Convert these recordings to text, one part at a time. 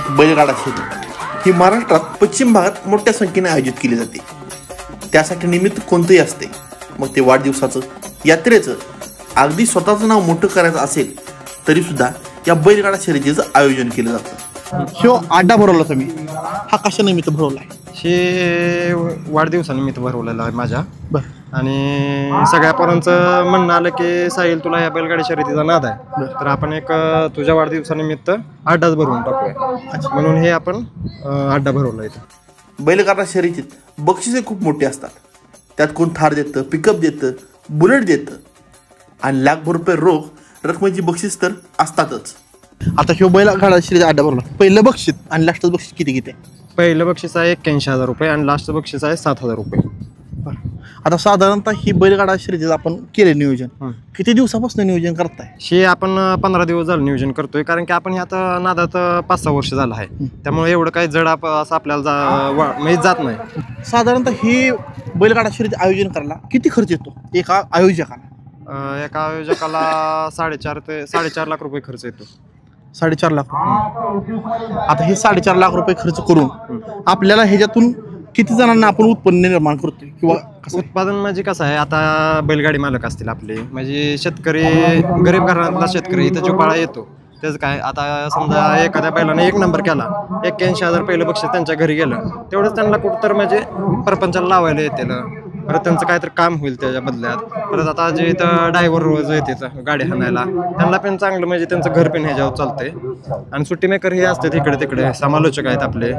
बैलगाडा शर्यत ही महाराष्ट्रात पश्चिम भागात मोठ्या संख्येने आयोजित केली जाते. त्यासाठी निमित्त कोणतंही असते, मग ते वाढदिवसाचं, यात्रेचं, अगदी स्वतःचं नाव मोठं करायचं असेल तरी सुद्धा या बैलगाडा शर्यतीचं आयोजन केलं जातं. ह्यो अड्डा भरवला तुम्ही, हा कशा निमित्त भरवलाय? हे वाढदिवसानिमित्त भरवलेला आहे माझ्या. आणि सगळ्या पोरांचं म्हणणं आलं की साहिल तुला या बैलगाडी शर्यतीचा नाद आहे, तर आपण एक तुझ्या वाढदिवसानिमित्त अड्डाच भरवून टाकूया, म्हणून हे आपण अड्डा भरवला इथं. बैलगाडा शर्यतीत बक्षिसे खूप मोठी असतात. त्यात कोण थार देतं, पिकअप देतं, बुलेट देतं आणि लाखभर रुपये रोख रकमेची बक्षीस तर असतातच. आता ह्यो बैलगाडा शर्यतीचा अड्डा भरवला, पहिलं बक्षीस आणि लास्टचं बक्षीस किती किती? पहिलं बक्षीस आहे 81,000 रुपये आणि लास्टचं बक्षीस आहे 7,000 रुपये. आता साधारणतः ही बैलगाडा शर्यतीचं आपण केले नियोजन, किती दिवसापासून नियोजन करताय? हे आपण 15 दिवस झालं नियोजन करतोय, कारण की आपण ह्यात नादात 5-6 वर्ष झालं आहे, त्यामुळे एवढं काही जड असं आपल्याला जात नाही. साधारणतः ही बैलगाडा शर्यती आयोजन करायला किती खर्च येतो एका आयोजकाला? एका आयोजकाला 4.5 ते 4.5 लाख रुपये खर्च येतो. 4.5 लाख रुपये. आता हे 4.5 लाख रुपये खर्च करून आपल्याला ह्याच्यातून किती जणांना आपण उत्पन्न निर्माण करतोय किंवा उत्पादन म्हणजे कसं आहे, आता बैलगाडी मालक असतील आपले, म्हणजे शेतकरी, गरीब घरातला शेतकरी इथं जो पाळा येतो त्याचं काय, आता समजा एखाद्या बैलाने 1 नंबर केला, 81,000 पहिलं बक्षीस त्यांच्या घरी गेलं, तेवढंच त्यांना कुठं म्हणजे परपंचाला लावायला येतील, परत त्यांचं काहीतरी काम होईल त्याच्या बदल्यात. परत आता जे इथं ड्रायव्हर रोज येते गाडी हाणायला, त्यांना पण चांगलं म्हणजे त्यांचं घर पण ह्याच्यावर चालतंय. आणि सुट्टी मेकर हे असतात इकडे तिकडे, समालोचक आहेत आपले,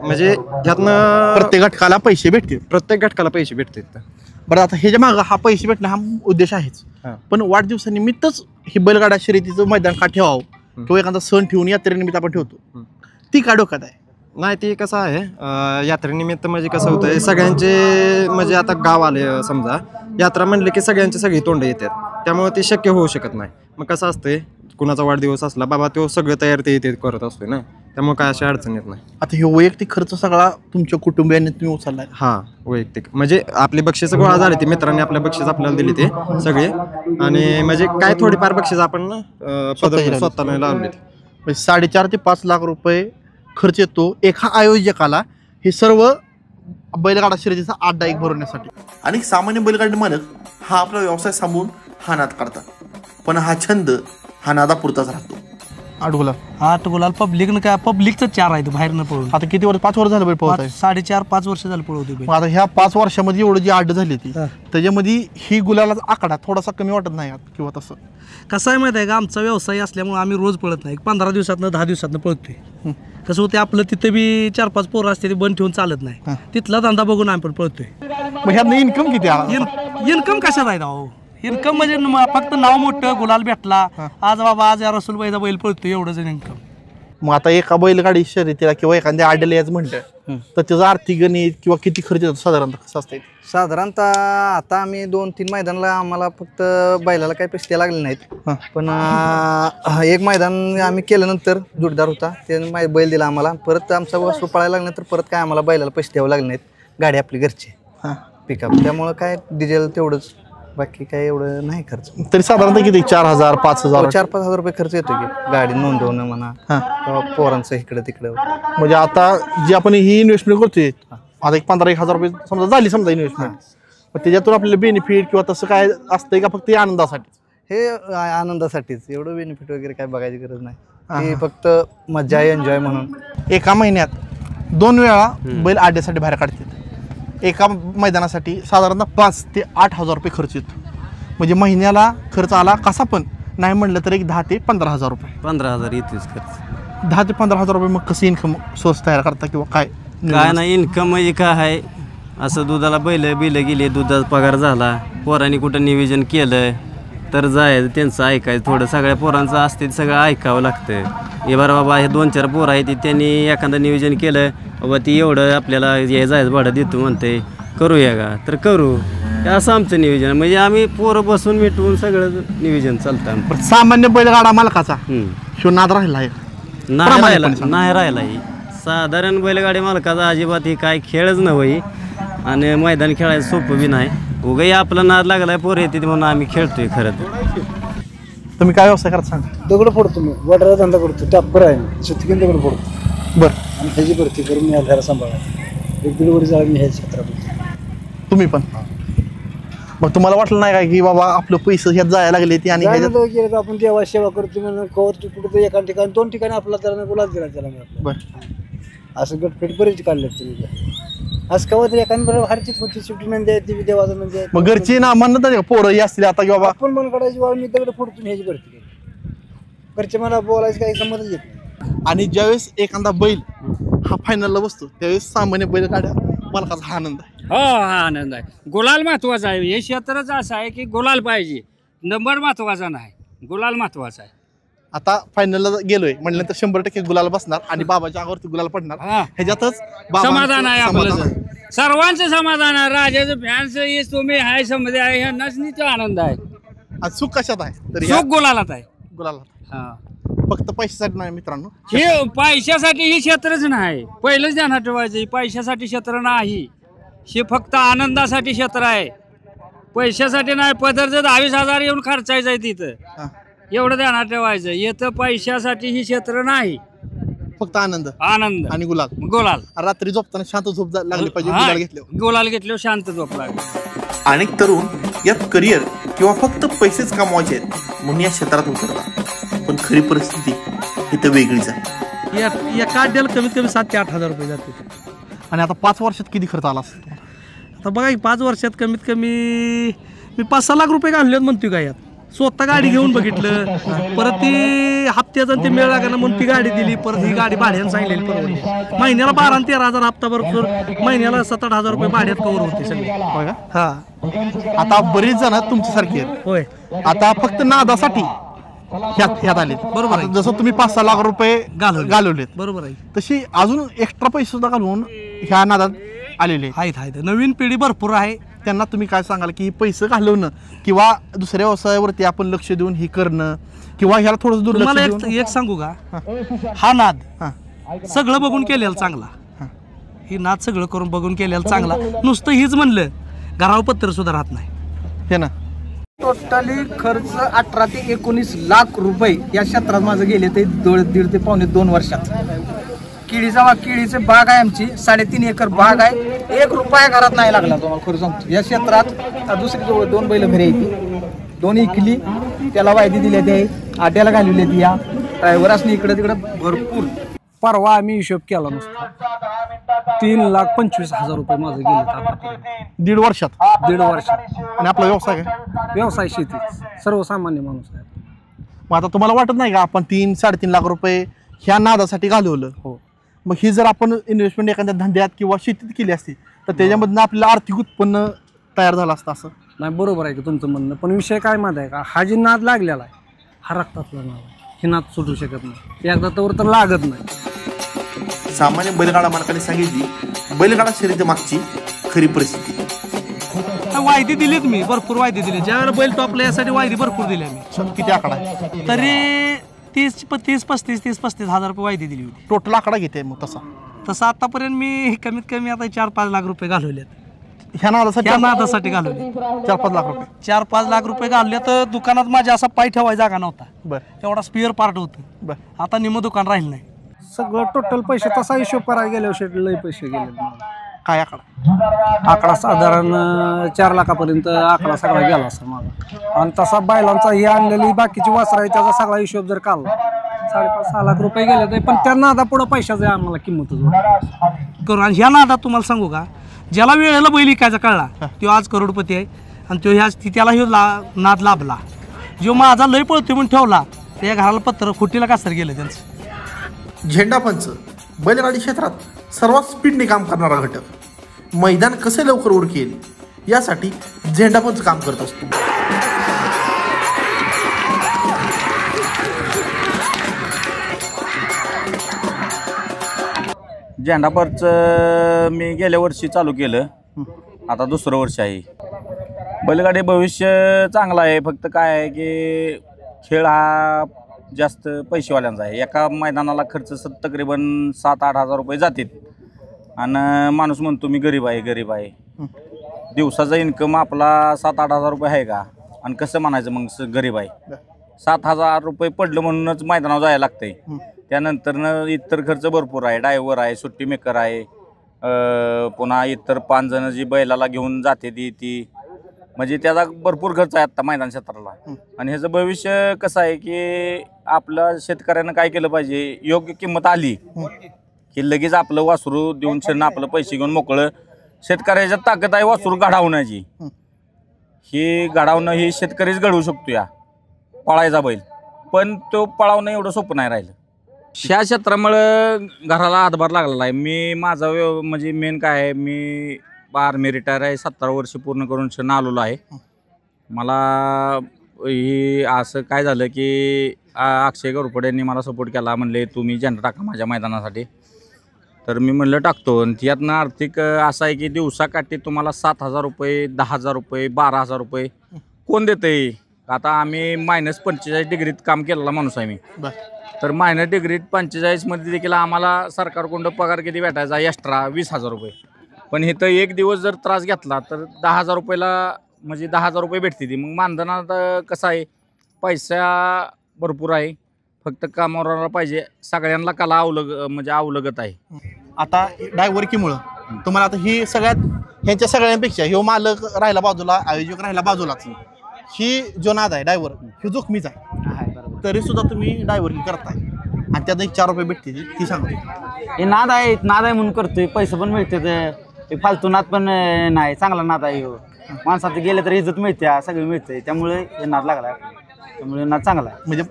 म्हणजे ह्यातनं प्रत्येक घटकाला पैसे भेटतील. प्रत्येक घटकाला पैसे भेटतात. बरं, आता ह्याच्या मागं हा पैसे भेटणं हा उद्देश आहेच, पण वाढदिवसानिमित्तच ही बैलगाडा शर्यतीचं मैदान का ठेवावं किंवा एखादा सण ठेवून यात्रेनिमित्त आपण ठेवतो, ती काय डोक्यात आहे? नाही, ती कसं आहे, यात्रेनिमित्त म्हणजे कसं होतंय, सगळ्यांचे म्हणजे आता गाव आले समजा, यात्रा म्हणले की सगळ्यांचे सगळी तोंड येतात, त्यामुळे ते शक्य होऊ शकत नाही. मग कसं असतंय, कुणाचा वाढदिवस असला बाबा तो सगळं तयार ते करत असतोय ना, त्यामुळे काय अशी अडचण येत नाही. आता हे वैयक्तिक खर्च सगळा तुमच्या कुटुंबियांनी तुम्ही उचललाय? हां, वैयक्तिक म्हणजे आपली बक्षीस गोळा झाली, ती मित्रांनी आपल्या बक्षीस आपल्याला दिली ते सगळे, आणि म्हणजे काय थोडीफार बक्षीस आपण स्वतःने लावली. 4.5 ते 5 लाख रुपये खर्च येतो एका आयोजकाला हे सर्व बैलगाडा शर्यतीचा अड्डा एक भरवण्यासाठी. आणि सामान्य बैलगाडी मालक हा आपला व्यवसाय सांभाळून हा नाद करतात, पण हा छंद हा नादापुरताच राहतो. 8 गुलाल पब्लिकनं काय, पब्लिकचं 4 आहे बाहेर न पळून. आता किती वर्ष? 5 वर्ष झालं बैल पळत आहे. 4.5-5 वर्ष झालं पळवतो. आता ह्या 5 वर्षामध्ये एवढं जी अड्ड झाली ती, त्याच्यामध्ये ही गुलालाचा आकडा थोडासा कमी वाटत नाही किंवा तसं? कसं आहे माहिती आहे का, आमचा व्यवसाय असल्यामुळे आम्ही रोज पळत नाही, 15 दिवसातनं 10 दिवसातनं पळतोय. कसं होते, आपलं तिथं बी 4-5 पोरं असते, ते बंद ठेवून चालत नाही, तिथला धंदा बघून आम्ही पण पळतोय. मग ह्यातनं इन्कम किती? इन्कम कशात आहे ना? इन्कम म्हणजे फक्त नाव मोठं, गुलाल भेटला, आज बाबा आज या रसूलबाईचा बैल पळतोय, एवढंच इन्कम. मग आता एका बैलगाडी शर्यतीला किंवा एखाद्या अड्ड्याला याच म्हणतं तर त्याचं आर्थिक गणित किंवा किती खर्च येतो साधारणतः कसं असतं? साधारणतः आता आम्ही 2-3 मैदानाला आम्हाला फक्त बैलाला काही पैसे लागले नाहीत, पण एक मैदान आम्ही केल्यानंतर जोडदार होता, ते बैल दिला आम्हाला, परत आमचा वस्तू पळायला लागल्यानंतर परत काय आम्हाला बैलाला पैसे द्यावे लागले नाहीत, गाडी आपली घरची पिकअप, त्यामुळं काय डिझेल तेवढंच, बाकी काय एवढं नाही खर्च. तरी साधारणतः किती? 4,000, 5,000? 4-5 हजार रुपये खर्च येतो की गाडी नोंदवणं म्हणा, पोरांचं इकडं तिकडं. म्हणजे आता जी आपण ही इन्व्हेस्टमेंट करतोय, आता 15-1 हजार रुपये समजा झाली समजा इन्व्हेस्टमेंट, पण त्याच्यातून आपल्याला बेनिफिट किंवा तसं काय असतंय का फक्त आनंदासाठी? हे आनंदासाठीच, एवढं बेनिफिट वगैरे काय बघायची गरज नाही, हे फक्त मजा आहे, एन्जॉय म्हणून. एका महिन्यात 2 वेळा बैल अड्ड्यासाठी बाहेर काढतात. एका मैदानासाठी साधारणतः 5 ते 8 हजार रुपये खर्च येतो, म्हणजे महिन्याला खर्च आला कसा पण नाही म्हणलं तर एक 10 ते 15 हजार रुपये. 15,000 येतेच खर्च. 10 ते 15 हजार रुपये. मग कसं इन्कम सोर्स तयार करता किंवा काय? काय नाही, इन्कम म्हणजे काय आहे, असं दुधाला बैल गेले, दुधाचा पगार झाला, पोरांनी कुठं नियोजन केलं तर जायचं, त्यांचं ऐकायचं, थोडं सगळ्या पोरांचं असते सगळं ऐकावं लागतं. हे बरं बाबा, हे 2-4 पोरं आहेत, त्यांनी एखादं नियोजन केलं बाबा, ती एवढं आपल्याला हे जायचं भाडं देतो म्हणते, करूया का, तर करू, असं आमचं नियोजन. म्हणजे आम्ही पोरं बसून मिटवून सगळं नियोजन चालतं. सामान्य बैलगाडा मालकाचा ह्यो नाद राहिला आहे? नाही राहिला. साधारण बैलगाडी मालकाचा अजिबात ही काय खेळच नव्हे, आणि मैदान खेळायचं सोपं बी नाही. उगाही आपला नाद लागलाय, पोरं येते म्हणून आम्ही खेळतोय. खरं तर तुम्ही काय व्यवसाय करता सांगा? दगड फोडतो मी, वडाला धंदा करतो, टॅपर आहे, शेतकरी दगड फोडतो. बरं. आणि ह्याची भरती करून मी घरा सांभाळा 1-1.5 वर्ष झालं मी ह्या क्षेत्रात. तुम्ही पण मग तुम्हाला वाटलं नाही काय की बाबा आपलं पैसे ह्यात जायला लागले ते आणि ह्याच्यात गेलं तर आपण देवा सेवा करतो म्हणून कवर कुठं एका ठिकाणी 2 ठिकाणी आपला त्याला गुलाब दिला त्याला मी आपला. बरं असं गटफेट बरेच काढले तुम्ही असं कवा तरी एखादी बरोबर हरचीच होती सुट्टी नंदी आहे ती देवाचा नंदी आहे. मग घरची ना म्हणत नाही का पोरं ही असतील आता की बाबा आपण पण काढायची वाळ मी दगड फोडतून ह्याची भरती केली. घरचे मला बोलायचं काही संमतच येत नाही. आणि ज्यावेळेस एखादा बैल हा फायनलला बसतो त्यावेळेस सामान्य बैल गाड्या मालकाचा हा आनंद आहे. हो हा आनंद आहे. गुलाल महत्वाचा आहे. हे क्षेत्रच असं आहे की गुलाल पाहिजे. नंबर महत्वाचा नाही, गुलाल महत्वाचा आहे. आता फायनलला गेलोय म्हणल्यानंतर 100% गुलाल बसणार आणि बाबाच्या अंगावरती गुलाल पडणार ह्याच्यातच समाधान आहे आपलं. सर्वांचं समाधान आहे. राजाचं फॅन्स तुम्ही हाय समजे आहे ह्यांनाच तो आनंद आहे. आज सुख कशात आहे तर सुख गुलालात आहे. गुलाला हा फक्त पैशासाठी नाही मित्रांनो. हे पैशासाठी हे क्षेत्रच नाही. पहिलंच ध्यानात ठेवायचं पैशासाठी क्षेत्र नाही. हे फक्त आनंदासाठी क्षेत्र आहे. पैशासाठी नाही. पदरचं 22,000 येऊन खर्चायचं आहे तिथं. एवढं ध्यानात ठेवायचं. येतं पैशासाठी ही क्षेत्र नाही. फक्त आनंद आनंद आणि गुलाल. गुलाल रात्री झोपताना शांत झोप लागली पाहिजे गुलाल घेतल्यावर. गुलाल घेतल्यावर शांत झोप लागली. अनेक तरुण यात करिअर किंवा फक्त पैसेच कमवायचे आहेत म्हणून या क्षेत्रात उतरतात. पण खरी परिस्थिती इथं वेगळीच आहे. एका अड्ड्याला कमीत कमी 7,000 ते 8,000 रुपये जाते. आणि आता 5 वर्षात किती खर्च आला असेल? आता बघा 5 वर्षात कमीत कमी मी 5-6 लाख रुपये घालले म्हणतोय का यात. स्वतः गाडी घेऊन बघितलं, परत ती हप्त्याचं ते मेळ लागायला म्हणून ती गाडी दिली, परत ही गाडी भाड्यानं सांगलेली परवडली. महिन्याला 12 आणि 13,000 हप्ता भरपूर, महिन्याला 7-8 हजार रुपये भाड्यात कवर होते सगळे. हा आता बरीच जण तुमच्यासारखी आहेत. होय. आता फक्त नादासाठी ह्यात आले. बरोबर आहे. जसं तुम्ही 5-6 लाख रुपये घालवलेत बरोबर आहे. तशी अजून एक्स्ट्रा पैसे सुद्धा घालवून ह्या नादात आलेले आहेत. नवीन पिढी भरपूर आहे. त्यांना तुम्ही काय सांगाल की पैसे घालवणं किंवा दुसऱ्या व्यवसायावरती आपण लक्ष देऊन हे करणं किंवा ह्याला थोडं दुर्लक्ष तुम्हाला देऊन एक सांगू का, हा नाद सगळं बघून केलेला चांगला. ही नाद सगळं करून बघून केलेला चांगला. नुसतं हीच म्हणलं घरावर पत्र सुद्धा राहत नाही. हे ना टोटली खर्च 18 ते 19 लाख रुपये या क्षेत्रात माझं गेले ते 1.5 ते पावणे 2 वर्षात. केळीचे बाग आहे आमची, 3.5 एकर बाग आहे. 1 रुपया घरात नाही लागला तुम्हाला खरं सांगतो. या क्षेत्रात दुसरी जवळ 2 बैल घरी येते, 2 इकली, त्याला वायदी दिली ते, आट्याला घालवली ती. या ड्रायव्हर असणे इकडे तिकडे भरपूर. परवा आम्ही हिशोब केला नुसता 3,25,000 रुपये माझं गेले आतापर्यंत 1.5 वर्षात. 1.5 वर्षात. आणि आपला व्यवसाय काय? व्यवसाय शेती, सर्वसामान्य माणूस आहे. मग आता तुम्हाला वाटत नाही का आपण 3-3.5 लाख रुपये ह्या नादासाठी घालवलं? हो. मग ही जर आपण इन्व्हेस्टमेंट एखाद्या धंद्यात किंवा शेतीत केली असती तर त्याच्यामधनं आपल्याला आर्थिक उत्पन्न तयार झालं असतं. असं नाही, बरोबर आहे की तुमचं म्हणणं. पण विषय काय माहिती आहे का, हा जी नाद लागलेला आहे हा रक्तातला नाद आहे. ही नाद सुटू शकत नाही. एकदा तर लागत नाही. सामान्य बैलगाडा मालकाने सांगितली बैलगाडा शर्यती मागची खरी परिस्थिती. वायदी दिलीत मी, भरपूर वायदी दिली. ज्यावेळेला बैल टॉपला यासाठी वायदी भरपूर दिली आम्ही. किती आकडा आहे? तरी 30-35 हजार रुपये वायदी दिली होती. टोटल आकडा घेते मग तसं आतापर्यंत मी कमीत कमी आता 4-5 लाख रुपये घालवलेत. ह्या नादासाठी घालवले. 4-5 लाख रुपये. 4-5 लाख रुपये घालले तर दुकानात माझ्या असा पाय ठेवायचा जागा नव्हता. बरं तेवढा स्पेअर पार्ट होतं. बरं आता निम दुकान राहील नाही. सगळं टोटल पैसे तसा हिशोब करायला गेल्यावर लय पैसे गेले. काय आकडा? आकडा साधारण 4 लाखापर्यंत आकडा सगळा गेला असं माझा. आणि तसा बैलांचा ही आणलेली बाकीची वासरा आहे त्याचा सगळा हिशोब जर काढला 5.5-6 लाख रुपये गेले तर. पण त्या नादा पुढं पैशाचं आम्हाला किंमतच करून. आणि ह्या नादात तुम्हाला सांगू का, ज्याला वेळेला बैल विकायचा कळला तो आज करोडपती आहे. आणि तो त्याला ह्यो नाद लाभला. जो माझा लय पळतोय म्हणून ठेवला त्या घराला पत्र खुटीला कासर गेलं त्यांचं. झेंडापंच बैलगाडी क्षेत्रात सर्वात स्पीडने काम करणारा घटक. मैदान कसे लवकर उरकेल यासाठी झेंडापंच काम करत असतो. झेंडापंच मी गेल्या वर्षी चालू केलं, आता 2रं वर्ष आहे. बैलगाडी भविष्य चांगलं आहे. फक्त काय आहे की खेळ हा जास्त पैसेवाल्यांचा आहे. एका मैदानाला खर्च तकरीबन 7-8 हजार रुपये जातात. आणि माणूस म्हणतो मी गरीब आहे. दिवसाचा इन्कम आपला 7-8 हजार रुपये आहे का? आणि कसं म्हणायचं मग गरीब आहे? 7 हजार रुपये पडलं म्हणूनच मैदानावर जायला लागतंय. त्यानंतरनं इतर खर्च भरपूर आहे, ड्रायव्हर आहे, सुट्टी मेकर आहे, पुन्हा इतर 5 जण जी बैलाला घेऊन जाते ती म्हणजे त्याचा भरपूर खर्च आहे आत्ता मैदान क्षेत्राला. आणि ह्याचं भविष्य कसं आहे की आपल्या शेतकऱ्यानं काय केलं पाहिजे, योग्य किंमत आली की लगेच आपलं वासरू देऊन शेणं आपलं पैसे घेऊन मोकळं. शेतकऱ्याच्या ताकद आहे वासरू घडवण्याची, ही घडवणं ही शेतकरीच घडवू शकतो या पळायचा बैल, पण तो पळावणं एवढं सोपं नाही राहिलं. ह्या क्षेत्रामुळं घराला हातभार लागलेला आहे. मी माझा म्हणजे मेन काय आहे, मी आर्मी रिटायर आहे, 17 वर्ष पूर्ण करून क्षण आलेलो आहे. मला ही असं काय झालं की अक्षय गरुपडे यांनी मला सपोर्ट केला, म्हणले तुम्ही झेंडा टाका माझ्या मैदानासाठी. तर मी म्हणलं टाकतो. आणि त्यातनं आर्थिक असं आहे की दिवसाकाठी तुम्हाला 7,000 रुपये, 10,000 रुपये, 12,000 रुपये कोण देते. आता आम्ही -45 डिग्रीत काम केलेला माणूस आहे मी. तर मायनर डिग्रीत 45 मध्ये देखील आम्हाला सरकारकडून पगार किती भेटायचा एक्स्ट्रा 20,000 रुपये. पण इथं एक दिवस जर त्रास घेतला तर 10,000 रुपयाला म्हणजे 10,000 रुपये भेटते ती. मग मानधनात कसं आहे, पैसा भरपूर आहे, फक्त कामावर पाहिजे. सगळ्यांना कला अवलगत आहे. आता ड्रायव्हरकीमुळं तुम्हाला आता ही ह्यांच्या सगळ्यांपेक्षा ह्यो मालक राहिला बाजूला, आयोजक राहिला बाजूलाच, ही जो नाद आहे ड्रायव्हर ही जोखमीच आहे, तरी सुद्धा तुम्ही ड्रायव्हरकी करताय आणि त्यात 4 रुपये भेटते ती सांगते. हे नाद आहे म्हणून करतोय, पैसे पण मिळते, फालतू नाद पण नाही, चांगला नाद आहे. माणसात गेले तर इज्जत मिळते, सगळी मिळते, त्यामुळे हे नाद लागला, त्यामुळे नाद चांगला आहे. म्हणजे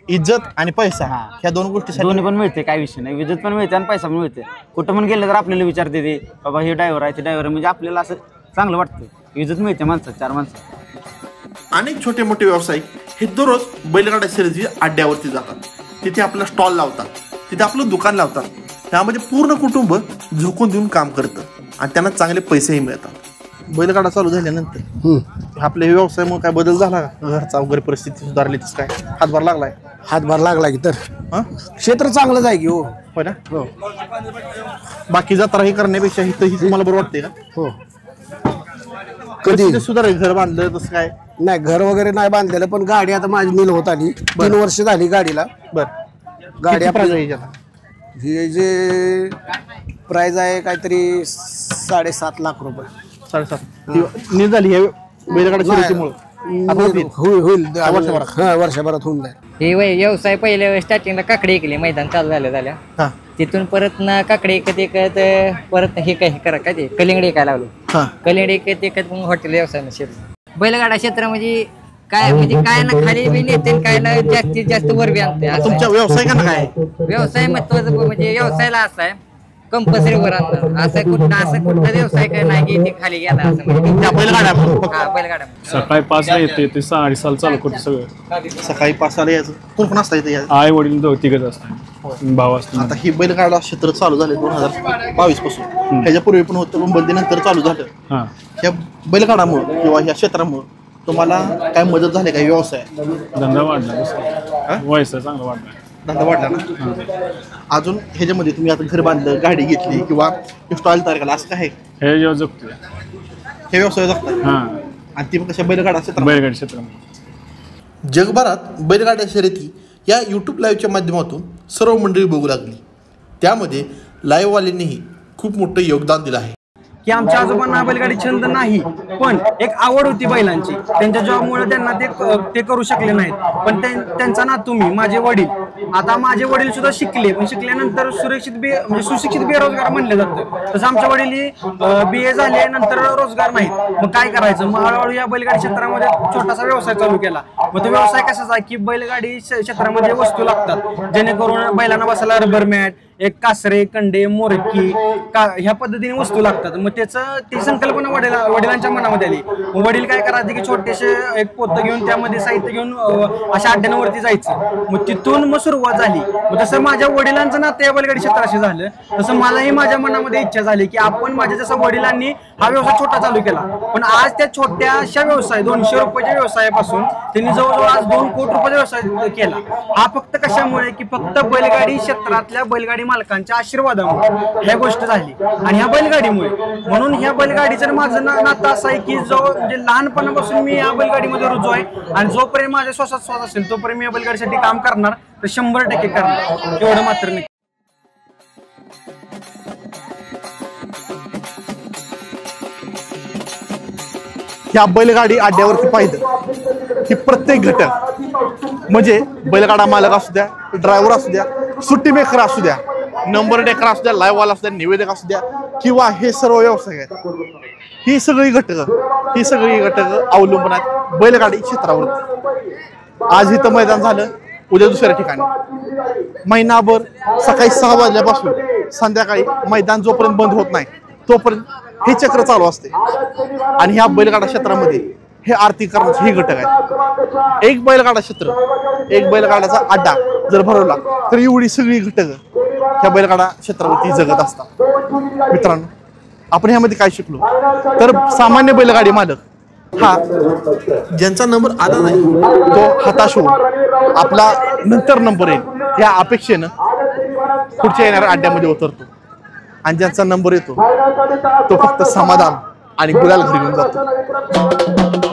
इज्जत आणि पैसा ह्या दोन गोष्टी दोन्ही पण मिळते, काही विषय नाही. इज्जत पण मिळते आणि पैसा पण मिळते. कुठं पण गेलं तर आपल्याला विचारते ते बाबा हे ड्रायव्हर आहे, ते ड्रायव्हर, म्हणजे आपल्याला असं चांगलं वाटतं, इज्जत मिळते माणसात, 4 माणसं. अनेक छोटे मोठे व्यावसायिक हे दररोज बैलगाड्या शर्यती अड्ड्यावरती जातात, तिथे आपला स्टॉल लावतात, तिथे आपलं दुकान लावतात. त्यामध्ये पूर्ण कुटुंब झोकून देऊन काम करतं आणि त्यांना चांगले पैसेही मिळतात. बैलगाडा चालू झाल्यानंतर आपल्या व्यवसायामुळे काय बदल झाला का? घरचा वगैरे परिस्थिती सुधारली, काय हातभार लागलाय? हातभार लागला की तर क्षेत्र चांगलंच आहे की. हो होय ना. हो. बाकी जत्रा हे करण्यापेक्षा ही तुम्हाला बरं वाटते का? हो. कधी सुधारेल, घर बांधलं तसं काय? नाही, घर वगैरे नाही बांधलेलं, पण गाडी आता माझी नील होत आली, 3 वर्ष झाली गाडीला. गाडी आपली ही जे प्राइस आहे काहीतरी 7.5 लाख रुपये. 7.5 नील झाली हे बैलगाडा शर्यतीमुळे. होईल वर्षभरात होऊन जाईल. हे व्यवसाय पहिल्या स्टार्टिंगला काकडे ऐकले, मैदान चालू झाल्या तिथून परत ना काकडे एकत परत हे काय ते कलिंगडी ऐकायला लागलो. कलिंगडी एकत मग हॉटेल व्यवसाय बैलगाडा क्षेत्र म्हणजे काय ना खाली बी नेते, काय ना जास्तीत जास्त वर बी आणते. तुमच्या व्यवसाय का काय? व्यवसाय महत्वाचं म्हणजे व्यवसायाला असं आहे कंपल्सरी वर आणणं. असं कुठला व्यवसाय काय नाही की ते खाली गेला असं म्हणजे बैलगाड्या. सकाळी 5 ला येते, ते 6:30 चालू करते सगळं. सकाळी 5 ला यायचं. कोण कोण असता इथे? आई वडील 2-3 असतात, भाव असतात. आता ही बैलगाडा क्षेत्र चालू झाले 2022 पासून, ह्याच्यापूर्वी पण होतं, पण बंदीनंतर चालू झालं. ह्या बैलगाडामुळे किंवा ह्या क्षेत्रामुळे तुम्हाला काय मदत झाली काय? व्यवसाय धंदा वाढला, व्यवसाय चांगला वाढला, धंदा वाढला ना. अजून ह्याच्यामध्ये तुम्ही आता घर बांधलं, गाडी घेतली किंवा स्टॉल तयार केला, असं काय? हे जगतोय, हे व्यवसाय जगतात. आणि ती कशा बैलगाडा क्षेत्रामध्ये. जगभरात बैलगाड्या शर्यती या यूट्यूब लाईव्हच्या माध्यमातून सर्व मंडळी बघू लागली. त्यामध्ये लाईव्हवाल्यांनीही खूप मोठं योगदान दिलं आहे. की आमच्या आजोबांना बैलगाडी छंद नाही, पण एक आवड होती बैलांची. त्यांच्या जॉबमुळे त्यांना ते करू शकले नाहीत. पण त्यांचा नातू मी, माझे वडील, आता माझे वडील सुद्धा शिकले, पण शिकल्यानंतर म्हणजे सुशिक्षित बेरोजगार म्हणले जातं. तसं आमच्या वडील BA झाले, नंतर रोजगार नाहीत. मग काय करायचं? मग हळूहळू या बैलगाडी क्षेत्रामध्ये छोटासा व्यवसाय चालू केला. मग तो व्यवसाय कसाचा आहे की बैलगाडी क्षेत्रामध्ये वस्तू लागतात, जेणेकरून बैलांना बसायला रबर मॅट, एक कासरे, कंडे, मोरकी ह्या पद्धतीने वस्तू लागतात. मग ती संकल्पना वडिलांच्या मनामध्ये आली. मग वडील काय करायचे की छोटेसे एक पोतं घेऊन त्यामध्ये साहित्य घेऊन अशा अड्ड्यांवरती जायचं. मग तिथून मग सुरुवात झाली. मग तसं माझ्या वडिलांचं नातं या बैलगाडी क्षेत्राशी झालं, तसं मलाही माझ्या मनामध्ये इच्छा झाली की आपण माझ्या जसं वडिलांनी हा व्यवसाय छोटा चालू केला, पण आज त्या छोट्याशा व्यवसाय 200 रुपयाच्या व्यवसायापासून त्यांनी जवळजवळ आज 2 कोटी रुपयाचा व्यवसाय केला. हा फक्त कशामुळे की फक्त बैलगाडी क्षेत्रातल्या बैलगाडी मालकांच्या आशीर्वादामुळे ह्या गोष्ट झाली. आणि ह्या बैलगाडीमुळे म्हणून ह्या बैलगाडीचं माझं नातं असं आहे की जो म्हणजे लहानपणापासून मी या बैलगाडीमध्ये रुजू आहे आणि जोपर्यंत माझ्या श्वासात श्वास असेल तोपर्यंत मी या बैलगाडीसाठी काम करणार तर 100% करणार, एवढं मात्र नाही. ह्या बैलगाडी अड्ड्यावरती पाहिलं की प्रत्येक घटक म्हणजे बैलगाडा मालक असू द्या, ड्रायव्हर असू द्या, सुट्टी मेकर असू द्या, नंबर टेकर असू द्या, लाईव्हवाला असू द्या, निवेदक असू द्या किंवा हे सर्व व्यवसाय आहेत, ही सगळी घटक अवलंबून आहेत बैलगाडी क्षेत्रावरती. आज इथं मैदान झालं, उद्या दुसऱ्या ठिकाणी. महिनाभर सकाळी 6 वाजल्यापासून संध्याकाळी मैदान जोपर्यंत बंद होत नाही तोपर्यंत हे चक्र चालू असते. आणि ह्या बैलगाडा क्षेत्रामध्ये हे आर्थिकरणाचे हे घटक आहेत. एक बैलगाडा क्षेत्र, एक बैलगाड्याचा अड्डा जर भरवला तर एवढी सगळी घटक ह्या बैलगाडा क्षेत्रावरती जगत असतात. मित्रांनो, आपण ह्यामध्ये काय शिकलो तर सामान्य बैलगाडी मालक हा ज्यांचा नंबर आला नाही तो हताश होऊन आपला नंतर नंबर येईल या अपेक्षेनं पुढच्या येणाऱ्या अड्ड्यामध्ये उतरतो. आणि ज्यांचा नंबर येतो तो फक्त समाधान आणि गुलाल घरी घेऊन जातो.